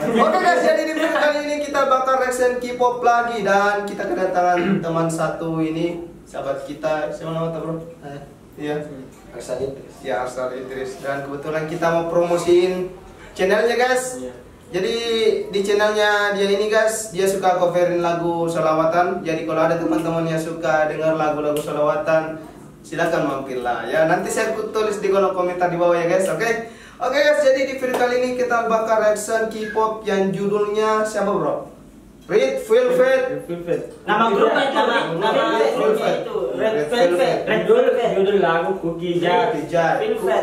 Oke guys, jadi di video kali ini kita bakal reaction K-pop lagi dan kita kedatangan teman satu ini, sahabat kita. Siapa nama bro? Iya. Arsal Idris. Ya, Arsal Idris. Dan kebetulan kita mau promosiin channelnya guys. Jadi di channelnya dia ini guys, dia suka coverin lagu sholawatan. Jadi kalau ada teman-teman yang suka dengar lagu-lagu sholawatan, silakan mampirlah ya. Nanti saya tulis di kolom komentar di bawah ya guys. Oke guys, jadi di video kali ini kita bakal reaction K-pop yang judulnya siapa bro? Red Velvet. Nama grupnya itu, nama grupnya itu Red Velvet. Judul lagu Cookie Jar.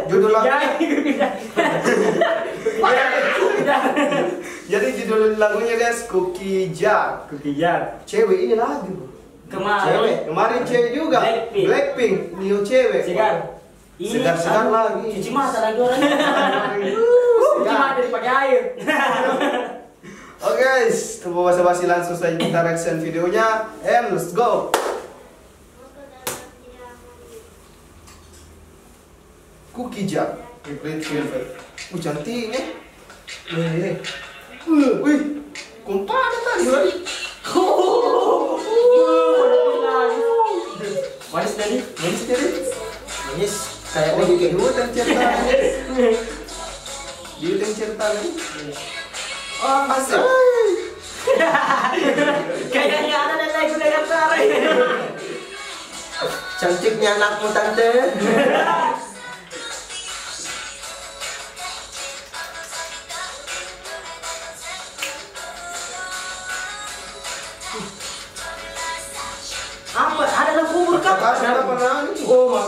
Judul lagu. Jadi judul lagunya guys Cookie Jar. Cewek ini lagu. Kemarin cewek juga. Blackpink. New cewek. Segar lagi. Cuci mata lagi orangnya. Cuci mata dipakai air. Oke guys, tanpa basa-basi langsung saja kita reaction videonya. And let's go. Cookie Jar, Red Velvet. Cantiknya. Wih, kumpada tadi lagi. Manis tadi. Manis kayak Di dua dan cerita. Dia yang cerita nih. Oh, masuk. Kayaknya ada lagu dengan Sarah. cantiknya anakmu tante. Apa? Ada lagu kubur kan? Ada pernah nih. Gue.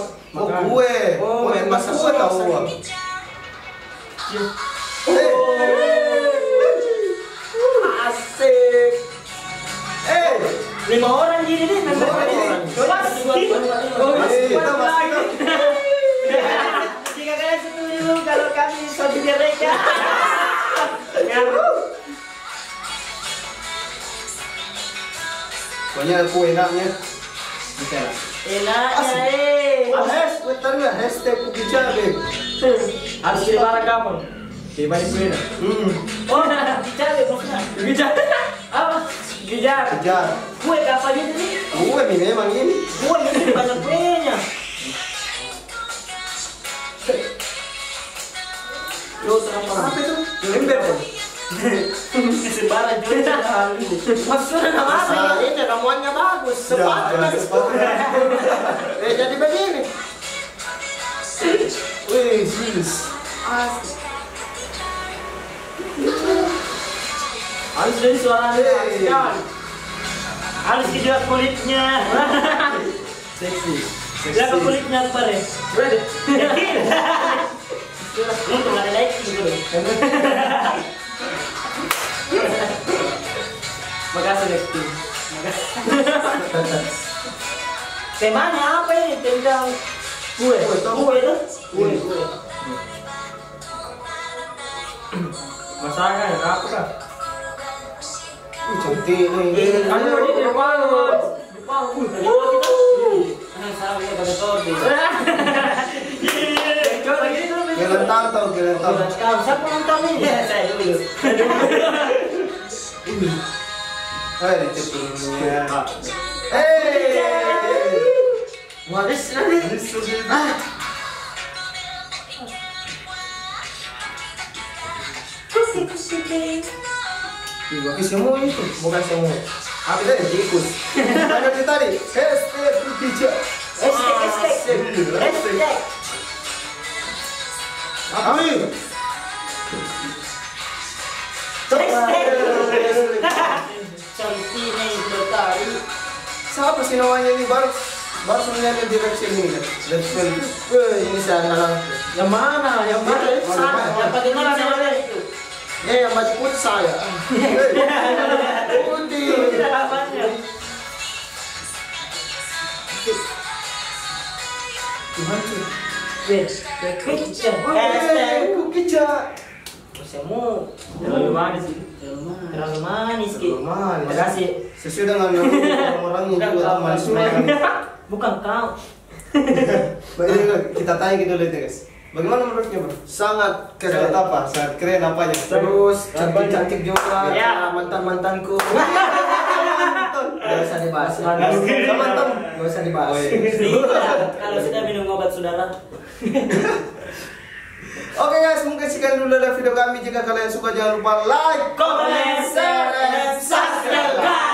Main masak gue tahu. Asik. 5 orang gini nih, 5 orang. Jika kalian setuju kalau kami saudara mereka. Pokoknya aku enaknya. Enaknya Betul ya, hashtag Cookie Jar deh. harus kirim barang kamu. Dibanding kuenya. Oh, gijar maksudnya. Gijar. Apa? Gijar. Kue apa gitu nih? Gue nih memang ini. Kue ini banyak kuenya. Lo terang Apa itu? Ember. Sembarang juga. Maksudnya nama apa? Ini ramuannya bagus. Sepatunya. Jadi begini. Wih, serius. Harus dari suaranya. Harus juga kulitnya. Seksi. Jaga kulitnya kemarin. Untung ada like gitu. Makasih Lexi. Temanya apa ini? Tentang kue itu? Kue. Masakan apa kah? Cantik nih. Anu di depan. Gelentang tau, gelentang. Siapa nonton ini? Saya dulu. Ditipinnya. Manis nanti. Semua itu, bukan semua. Apa tadi? Tikus. Ada di tadi. Hashtag Cookie Jar. Hashtag. Amin. Cantiknya itu tadi. Siapa sih namanya ini baru sebenarnya direksi ini kan? Ini sana lang. Yang mana? Yang Bagaimana namanya itu? Yang baju putih saya. Putih. Cookie Jar. Semu terlalu manis gitu. Terima kasih. Sesuai dengan orang-orang yang juga manis. Bukan kau. Baik, kita tanya gitu dulu guys. Bagaimana menurutnya bro? Sangat Sangat keren. apa? Sangat keren apanya? Terus cantik-cantik juga Ya. mantan-mantanku. Gak usah dibahas. Sama tem. Gak usah dibahas. Kalau sudah minum obat saudara. Oke guys, mungkin sekian dulu dari video kami. Jika kalian suka jangan lupa like, Comment, share, and subscribe.